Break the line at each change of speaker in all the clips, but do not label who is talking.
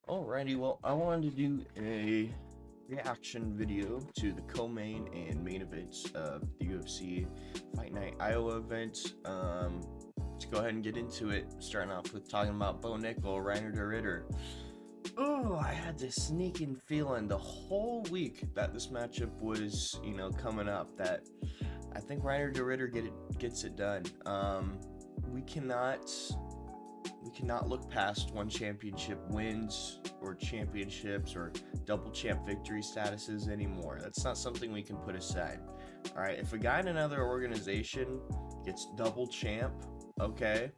Alrighty, well, I wanted to do a reaction video to the co-main and main events of the UFC Fight Night Iowa event. Let's go ahead and get into it. Starting off with talking about Bo Nickal, Reiner de Ritter. Oh, I had this sneaking feeling the whole week that this matchup was, coming up. That I think Reiner de Ritter gets it done. We cannot look past one championship wins or championships or double champ victory statuses anymore. That's not something we can put aside. All right, if a guy in another organization gets double champ, okay,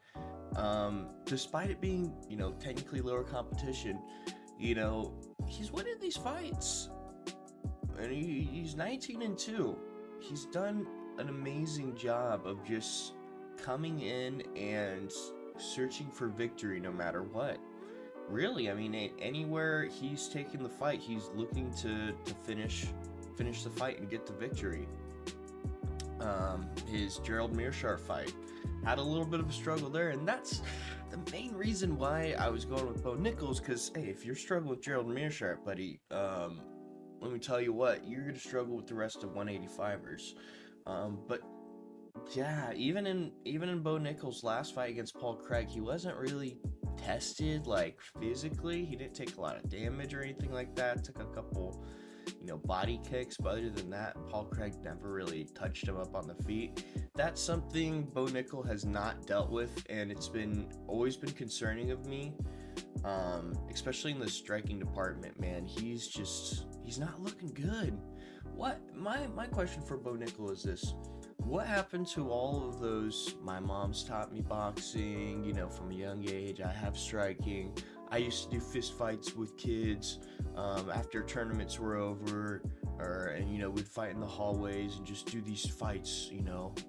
despite it being, technically lower competition, he's winning these fights. And he's 19-2. He's done an amazing job of just coming in and searching for victory no matter what. Really, I mean, anywhere he's taking the fight, he's looking to finish the fight and get the victory. His Gerald Meerschaert fight had a little bit of a struggle there, and that's the main reason why I was going with Bo Nickal, because hey, if you're struggling with Gerald Meerschaert, buddy, let me tell you what, you're gonna struggle with the rest of 185ers. But yeah, even in Bo Nickal's last fight against Paul Craig, he wasn't really tested like physically. He didn't take a lot of damage or anything like that. Took a couple, body kicks, but other than that, Paul Craig never really touched him up on the feet. That's something Bo Nickal has not dealt with, and it's always been concerning of me, especially in the striking department. Man, he's not looking good. What my question for Bo Nickal is this: what happened to all of those, my mom's taught me boxing, from a young age, I have striking, I used to do fist fights with kids, after tournaments were over, we'd fight in the hallways and just do these fights,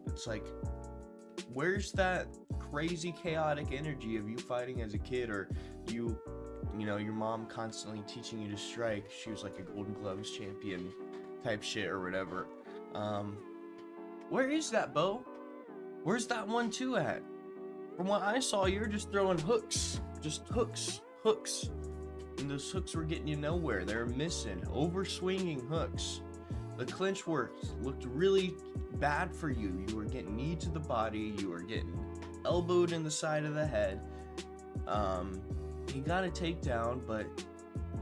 it's like, where's that crazy chaotic energy of you fighting as a kid, or your mom constantly teaching you to strike? She was like a Golden Gloves champion type shit or whatever. Where is that, Bo? Where's that 1-2 at? From what I saw, you were just throwing hooks. Just hooks. And those hooks were getting you nowhere. They were missing. Over-swinging hooks. The clinch work looked really bad for you. You were getting knee to the body. You were getting elbowed in the side of the head. He got a takedown, but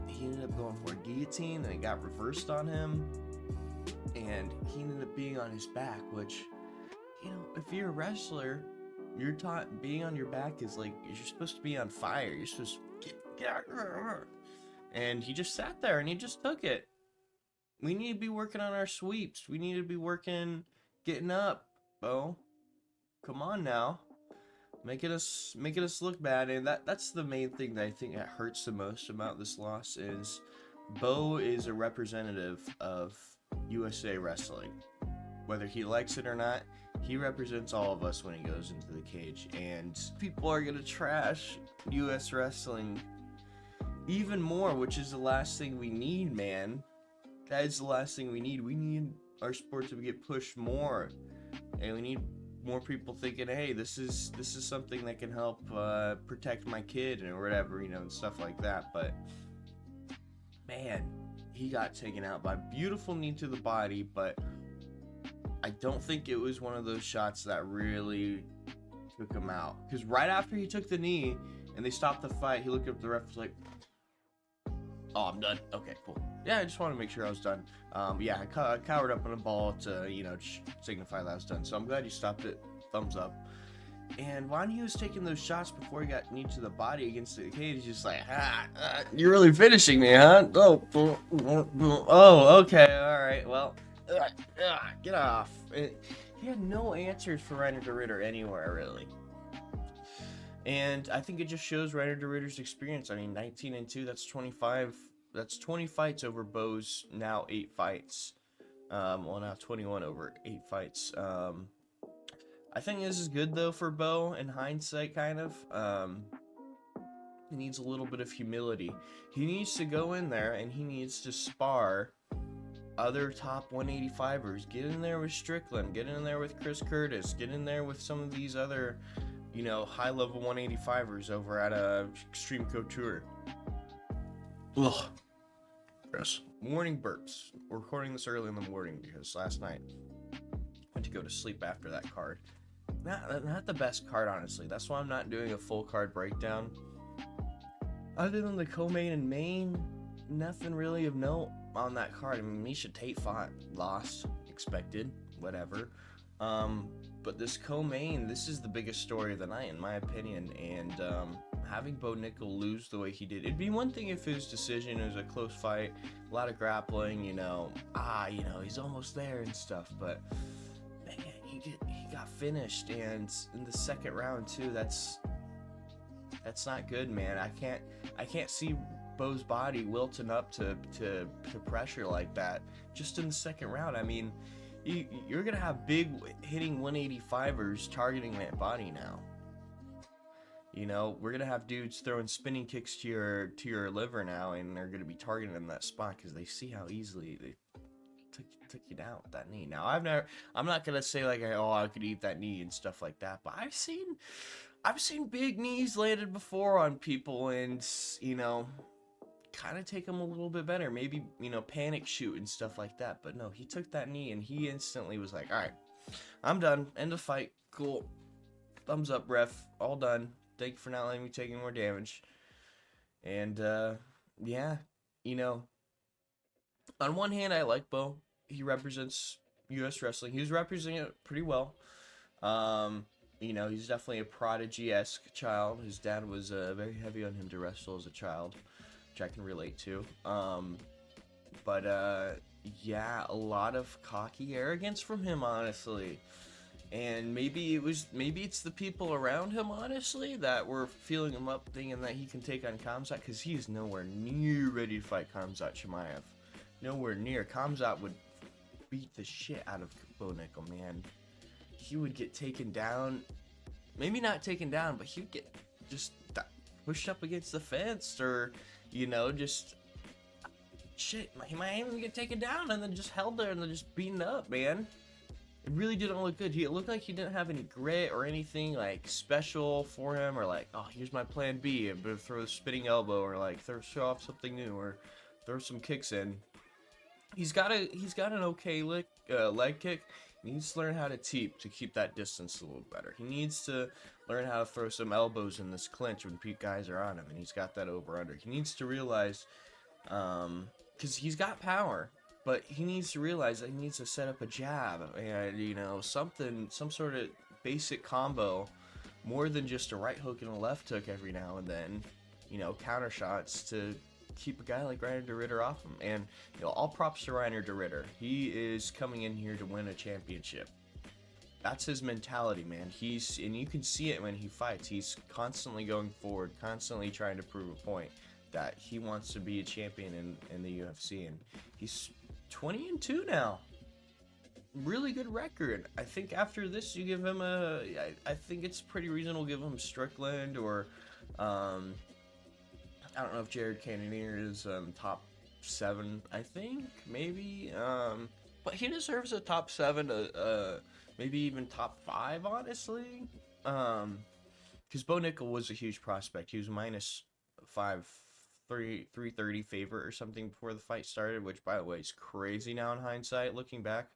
he ended up going for a guillotine, and it got reversed on him. And he ended up being on his back, which, if you're a wrestler, you're taught being on your back is like, you're supposed to be on fire. You're supposed to get and he just sat there and he just took it. We need to be working on our sweeps. We need to be working, getting up, Bo. Come on now. Making us look bad. And that's the main thing that I think that hurts the most about this loss is Bo is a representative of USA Wrestling. Whether he likes it or not, he represents all of us when he goes into the cage, and people are gonna trash US Wrestling even more, which is the last thing we need, man. That is the last thing we need. We need our sport to get pushed more, and we need more people thinking, hey, this is something that can help protect my kid or whatever, and stuff like that. But man, he got taken out by a beautiful knee to the body, but I don't think it was one of those shots that really took him out. Because right after he took the knee and they stopped the fight, he looked up at the ref and was like, oh, I'm done. Okay, cool. Yeah, I just wanted to make sure I was done. Yeah, I cowered up on a ball to, signify that I was done. So I'm glad you stopped it. Thumbs up. And when he was taking those shots before he got knee to the body against the cage, he's just like, you're really finishing me, huh? Oh, okay, all right, well, get off. He had no answers for Reiner de Ritter anywhere, really. And I think it just shows Reiner de Ritter's experience. I mean, 19-2, that's 25. That's 20 fights over Bo's now 8 fights. Well, now 21 over 8 fights. I think this is good, though, for Bo, in hindsight, kind of. He needs a little bit of humility. He needs to go in there, and he needs to spar other top 185ers. Get in there with Strickland. Get in there with Chris Curtis. Get in there with some of these other, high-level 185ers over at Extreme Couture. Ugh. Gross. Morning burps. We're recording this early in the morning because last night I went to go to sleep after that card. Not the best card, honestly. That's why I'm not doing a full card breakdown. Other than the co-main and main, nothing really of note on that card. I mean, Miesha Tate fought, lost, expected, whatever. But this co-main, this is the biggest story of the night, in my opinion. And having Bo Nickal lose the way he did, it'd be one thing if his decision was a close fight, a lot of grappling, he's almost there and stuff. But man, he got finished, and in the second round too. That's not good, man. I can't see Bo's body wilting up to pressure like that just in the second round. I mean, you're gonna have big hitting 185ers targeting that body now. We're gonna have dudes throwing spinning kicks to your liver now, and they're gonna be targeting that spot because they see how easily they took you down with that knee. Now I'm not gonna say like, oh, I could eat that knee and stuff like that, but I've seen big knees landed before on people, and kind of take them a little bit better. Maybe panic shoot and stuff like that. But no, he took that knee and he instantly was like, all right, I'm done. End of fight. Cool. Thumbs up, ref. All done. Thank you for not letting me take any more damage. And yeah, on one hand, I like Bo. He represents U.S. wrestling. He was representing it pretty well. He's definitely a prodigy-esque child. His dad was very heavy on him to wrestle as a child, which I can relate to. Yeah, a lot of cocky arrogance from him, honestly. And maybe it's the people around him, honestly, that were feeling him up, thinking that he can take on Khamzat, because he is nowhere near ready to fight Khamzat Chimaev. Nowhere near. Khamzat would beat the shit out of Bo Nickal, man. He would get taken down. Maybe not taken down, but he would get just pushed up against the fence, or just shit. He might even get taken down and then just held there and then just beaten up, man. It really didn't look good. It looked like he didn't have any grit or anything like special for him, or like, oh, here's my plan B. I'm gonna throw a spinning elbow, or like show off something new, or throw some kicks in. He's got an okay leg kick. He needs to learn how to keep that distance a little better. He needs to learn how to throw some elbows in this clinch when guys are on him, and he's got that over-under. He needs to realize, because he's got power, but he needs to realize that he needs to set up a jab and, some sort of basic combo, more than just a right hook and a left hook every now and then, counter shots to keep a guy like Reiner de Ridder off him. And all props to Reiner de Ridder. He is coming in here to win a championship. That's his mentality, man. And you can see it when he fights. He's constantly going forward, constantly trying to prove a point that he wants to be a champion in the UFC. And he's 20-2 now. Really good record. I think after this, you give him I think it's pretty reasonable to give him Strickland, or I don't know if Jared Cannonier is top 7, I think, maybe. But he deserves a top 7, maybe even top 5, honestly. Because Bo Nickal was a huge prospect. He was minus 330 favorite or something before the fight started, which, by the way, is crazy now in hindsight, looking back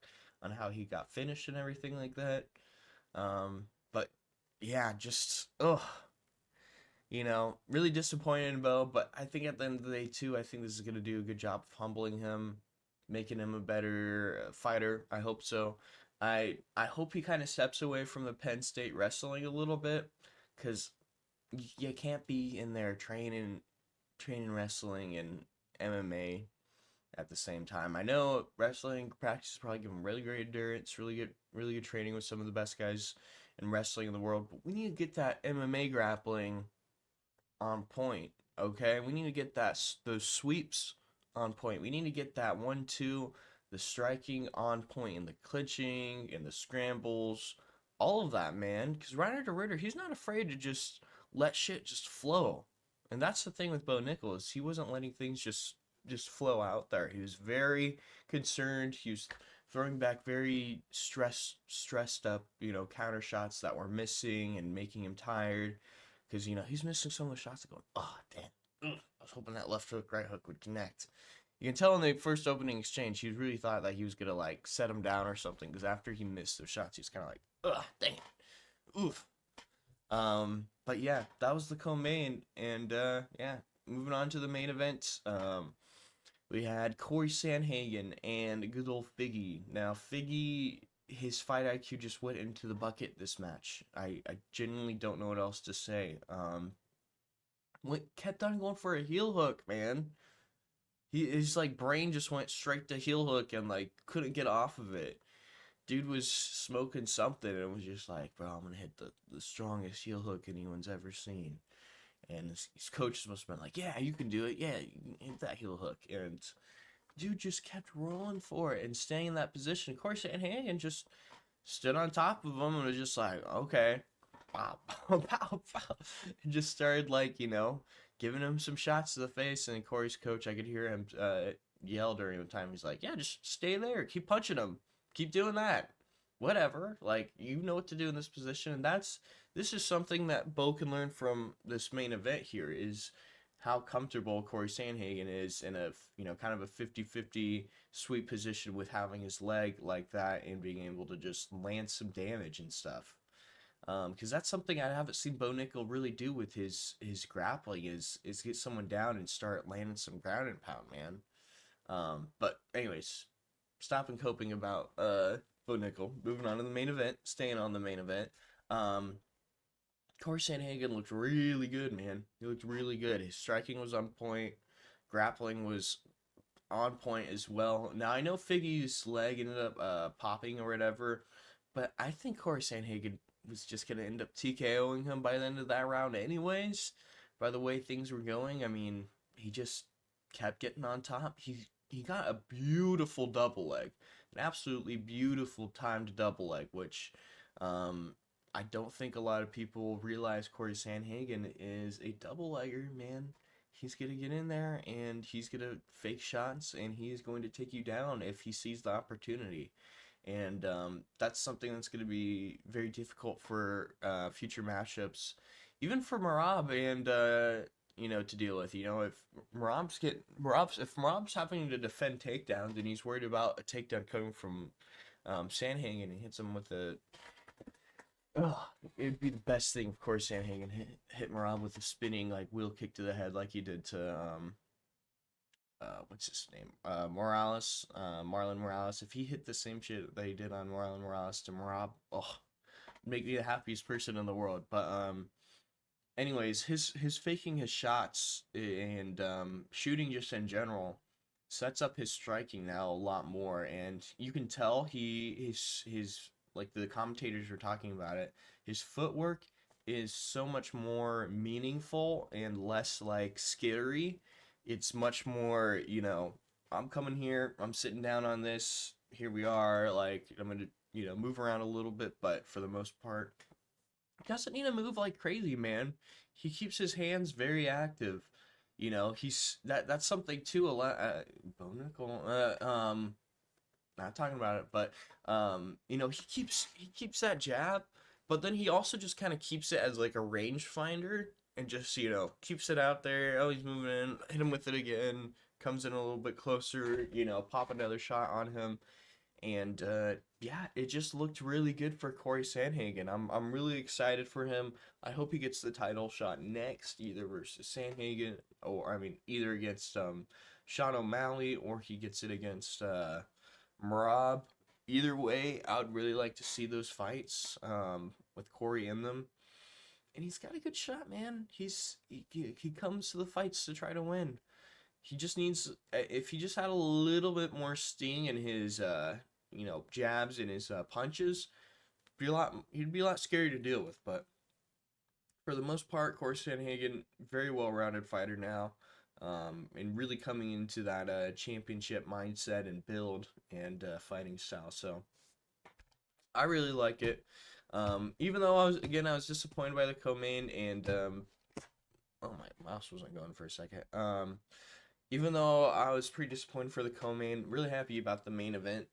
on how he got finished and everything like that. But yeah, just really disappointed in Bo, but I think at the end of the day, too, I think this is going to do a good job of humbling him, making him a better fighter. I hope so. I hope he kind of steps away from the Penn State wrestling a little bit, because you can't be in there training wrestling and MMA at the same time. I know wrestling practice probably give him really great endurance, really good training with some of the best guys in wrestling in the world, but we need to get that MMA grappling on point, okay? We need to get those sweeps on point. We need to get that 1-2, the striking on point, and the clinching and the scrambles, all of that, man. Because Reiner de Ridder, he's not afraid to just let shit just flow. And that's the thing with Bo Nickal, is he wasn't letting things just flow out there. He was very concerned. He was throwing back very stressed up, counter shots that were missing and making him tired. Because, he's missing some of the shots that going, oh, damn. I was hoping that left hook, right hook would connect. You can tell in the first opening exchange, he really thought that he was gonna like set him down or something. Because after he missed those shots, he was kind of like, ugh, dang it, oof. But yeah, that was the co-main, and yeah, moving on to the main event. We had Corey Sandhagen and good old Figgy. Now, Figgy, his fight IQ just went into the bucket this match. I genuinely don't know what else to say. Kept on going for a heel hook, man. His like brain just went straight to heel hook and like couldn't get off of it. Dude was smoking something and was just like, bro, I'm gonna hit the strongest heel hook anyone's ever seen. And his coaches must have been like, yeah, you can do it. Yeah, you can hit that heel hook. And dude just kept rolling for it and staying in that position. Of course, Sandhagen just stood on top of him and was just like, okay, pow, pow, pow, pow. And just started, like, giving him some shots to the face. And Corey's coach, I could hear him yell during the time. He's like, yeah, just stay there. Keep punching him. Keep doing that. Whatever. Like, you know what to do in this position. And this is something that Bo can learn from this main event here is how comfortable Corey Sandhagen is in a, kind of a 50-50 sweep position with having his leg like that and being able to just land some damage and stuff. Because that's something I haven't seen Bo Nickal really do with his grappling is get someone down and start landing some ground and pound, man. But anyways, stopping coping about Bo Nickal. Moving on to the main event, staying on the main event. Corey Sandhagen looked really good, man. He looked really good. His striking was on point. Grappling was on point as well. Now, I know Figgy's leg ended up popping or whatever, but I think Corey Sandhagen was just going to end up TKOing him by the end of that round anyways, by the way things were going. I mean, he just kept getting on top. He got a beautiful double leg, an absolutely beautiful timed double leg, which I don't think a lot of people realize Corey Sandhagen is a double-legger, man. He's going to get in there, and he's going to fake shots, and he's going to take you down if he sees the opportunity. And that's something that's going to be very difficult for future matchups, even for Merab and, to deal with. If Merab's having to defend takedowns, and he's worried about a takedown coming from Sandhagen, and he hits him with a... Ugh, it'd be the best thing, of course, Sandhagen hit Merab with a spinning like wheel kick to the head, like he did to what's his name, Marlon Morales. If he hit the same shit that he did on Marlon Morales to Merab, make me the happiest person in the world. But anyways, his faking his shots and shooting just in general sets up his striking now a lot more, and you can tell his like the commentators were talking about it, his footwork is so much more meaningful and less like scary. It's much more, I'm coming here, I'm sitting down on this, here we are, like I'm gonna, move around a little bit, but for the most part, he doesn't need to move like crazy, man. He keeps his hands very active. He's that's something too a lot. Bo Nickal, not talking about it, but he keeps that jab, but then he also just kind of keeps it as like a rangefinder and just keeps it out there. Oh, he's moving in, hit him with it again, comes in a little bit closer, pop another shot on him, and yeah, it just looked really good for Corey Sandhagen. I'm really excited for him. I hope he gets the title shot next, either versus Sandhagen or either against Sean O'Malley, or he gets it against Merab. Either way, I would really like to see those fights with Corey in them. And he's got a good shot, man. He comes to the fights to try to win. He just needs, if he just had a little bit more sting in his jabs and his punches, he'd be a lot scary to deal with. But for the most part, Corey Sandhagen, very well-rounded fighter now. And really coming into that championship mindset and build and fighting style. So I really like it. Even though I was disappointed by the co-main, and oh, my mouse wasn't going for a second. Even though I was pretty disappointed for the co-main, really happy about the main event.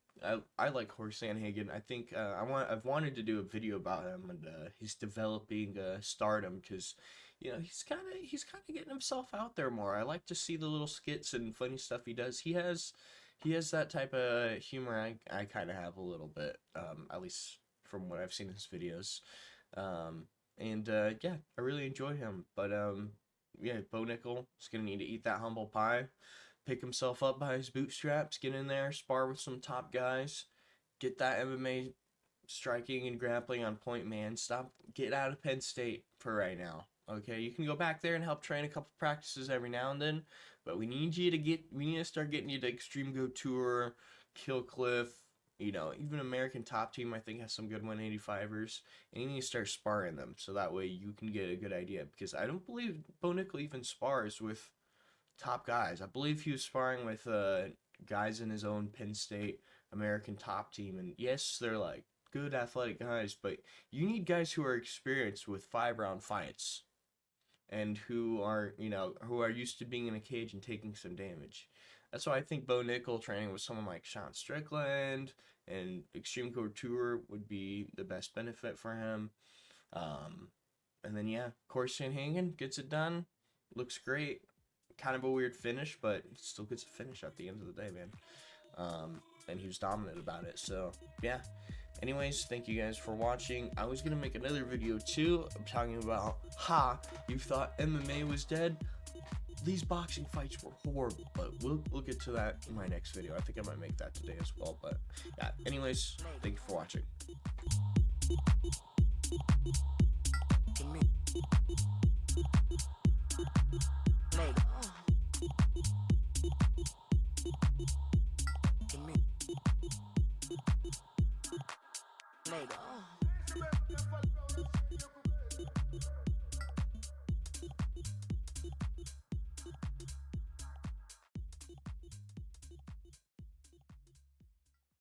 I like Corey Sandhagen. I think I've wanted to do a video about him and his developing stardom, because you know, he's kind of getting himself out there more. I like to see the little skits and funny stuff he does. He has that type of humor I kind of have a little bit, at least from what I've seen in his videos. And yeah, I really enjoy him. But yeah, Bo Nickal is gonna need to eat that humble pie, pick himself up by his bootstraps, get in there, spar with some top guys, get that MMA striking and grappling on point, man. Get out of Penn State for right now. Okay, you can go back there and help train a couple practices every now and then, but we need to start getting you to Extreme Go Tour, Kill Cliff, you know, even American Top Team I think has some good 185ers, and you need to start sparring them so that way you can get a good idea, because I don't believe Bo Nickal even spars with top guys. I believe he was sparring with guys in his own Penn State American Top Team, and yes, they're like good athletic guys, but you need guys who are experienced with 5-round fights and who are, you know, who are used to being in a cage and taking some damage. That's why I think Bo Nickal training with someone like Sean Strickland and Extreme Couture would be the best benefit for him. And then yeah, Corey Sandhagen gets it done, looks great. Kind of a weird finish, but still gets a finish at the end of the day, man. And he was dominant about it. So yeah. Anyways, thank you guys for watching. I was gonna make another video too. I'm talking about you thought MMA was dead. These boxing fights were horrible, but we'll get to that in my next video. I think I might make that today as well. But yeah. Anyways, thank you for watching. Nigga.